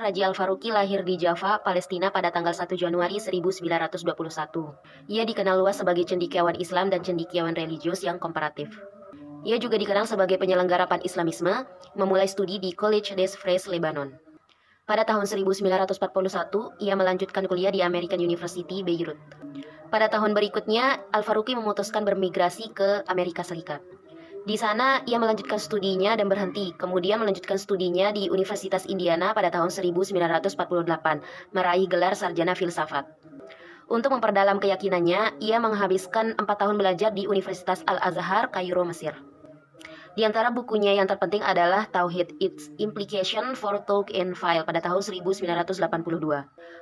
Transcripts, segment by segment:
Haji Al-Faruqi lahir di Java, Palestina pada tanggal 1 Januari 1921. Ia dikenal luas sebagai cendekiawan Islam dan cendekiawan religius yang komparatif. Ia juga dikenal sebagai penyelenggara pan-Islamisme, memulai studi di College des Frères Lebanon. Pada tahun 1941, ia melanjutkan kuliah di American University, Beirut. Pada tahun berikutnya, Al-Faruqi memutuskan bermigrasi ke Amerika Serikat. Di sana, ia melanjutkan studinya dan berhenti, kemudian melanjutkan studinya di Universitas Indiana pada tahun 1948, meraih gelar sarjana filsafat. Untuk memperdalam keyakinannya, ia menghabiskan 4 tahun belajar di Universitas Al-Azhar, Kairo, Mesir. Di antara bukunya yang terpenting adalah Tauhid, Its Implication for Talk and File pada tahun 1982.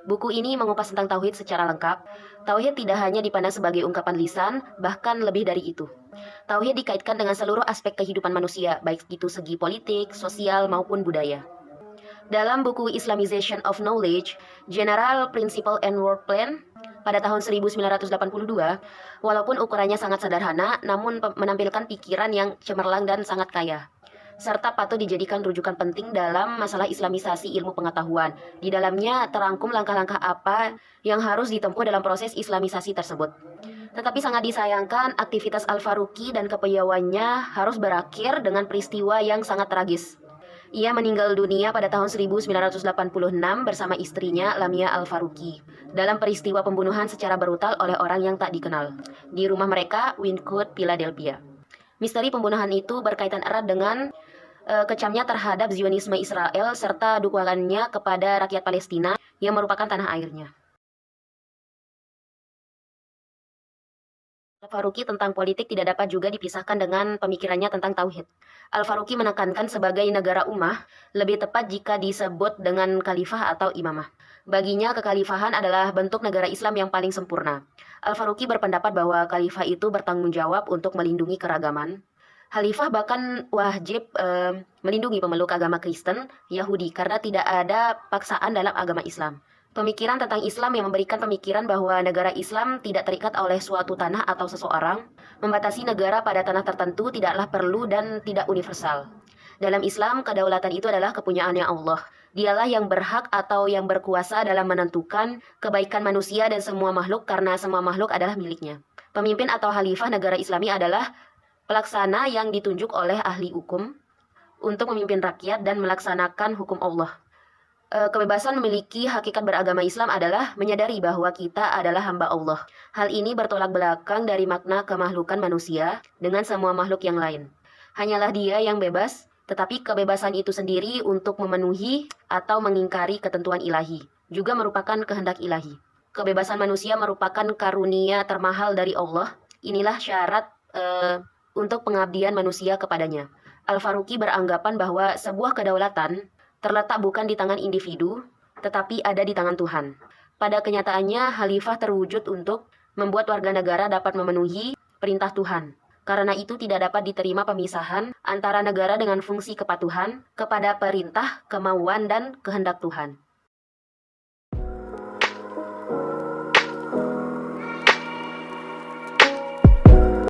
Buku ini mengupas tentang Tauhid secara lengkap. Tauhid tidak hanya dipandang sebagai ungkapan lisan, bahkan lebih dari itu. Tauhid dikaitkan dengan seluruh aspek kehidupan manusia, baik itu segi politik, sosial, maupun budaya. Dalam buku Islamization of Knowledge, General Principle and Work Plan, pada tahun 1982, walaupun ukurannya sangat sederhana, namun menampilkan pikiran yang cemerlang dan sangat kaya, serta patut dijadikan rujukan penting dalam masalah islamisasi ilmu pengetahuan. Di dalamnya terangkum langkah-langkah apa yang harus ditempuh dalam proses islamisasi tersebut. Tetapi sangat disayangkan, aktivitas Al-Faruqi dan kepeyawannya harus berakhir dengan peristiwa yang sangat tragis. Ia meninggal dunia pada tahun 1986 bersama istrinya Lamia Al-Faruqi dalam peristiwa pembunuhan secara brutal oleh orang yang tak dikenal di rumah mereka, Wyncote, Philadelphia. Misteri pembunuhan itu berkaitan erat dengan kecamnya terhadap Zionisme Israel serta dukungannya kepada rakyat Palestina yang merupakan tanah airnya. Al-Faruqi tentang politik tidak dapat juga dipisahkan dengan pemikirannya tentang tauhid. Al-Faruqi menekankan sebagai negara ummah, lebih tepat jika disebut dengan khalifah atau imamah. Baginya kekhalifahan adalah bentuk negara Islam yang paling sempurna. Al-Faruqi berpendapat bahwa khalifah itu bertanggung jawab untuk melindungi keragaman. Khalifah bahkan wajib melindungi pemeluk agama Kristen, Yahudi, karena tidak ada paksaan dalam agama Islam. Pemikiran tentang Islam yang memberikan pemikiran bahwa negara Islam tidak terikat oleh suatu tanah atau seseorang, membatasi negara pada tanah tertentu tidaklah perlu dan tidak universal. Dalam Islam, kedaulatan itu adalah kepunyaannya Allah. Dialah yang berhak atau yang berkuasa dalam menentukan kebaikan manusia dan semua makhluk karena semua makhluk adalah miliknya. Pemimpin atau khalifah negara Islami adalah pelaksana yang ditunjuk oleh ahli hukum untuk memimpin rakyat dan melaksanakan hukum Allah. Kebebasan memiliki hakikat beragama Islam adalah menyadari bahwa kita adalah hamba Allah. Hal ini bertolak belakang dari makna kemakhlukan manusia dengan semua makhluk yang lain. Hanyalah dia yang bebas, tetapi kebebasan itu sendiri untuk memenuhi atau mengingkari ketentuan ilahi juga merupakan kehendak ilahi. Kebebasan manusia merupakan karunia termahal dari Allah. Inilah syarat untuk pengabdian manusia kepadanya. Al-Faruqi beranggapan bahwa sebuah kedaulatan terletak bukan di tangan individu, tetapi ada di tangan Tuhan. Pada kenyataannya, khalifah terwujud untuk membuat warga negara dapat memenuhi perintah Tuhan. Karena itu tidak dapat diterima pemisahan antara negara dengan fungsi kepatuhan kepada perintah, kemauan, dan kehendak Tuhan.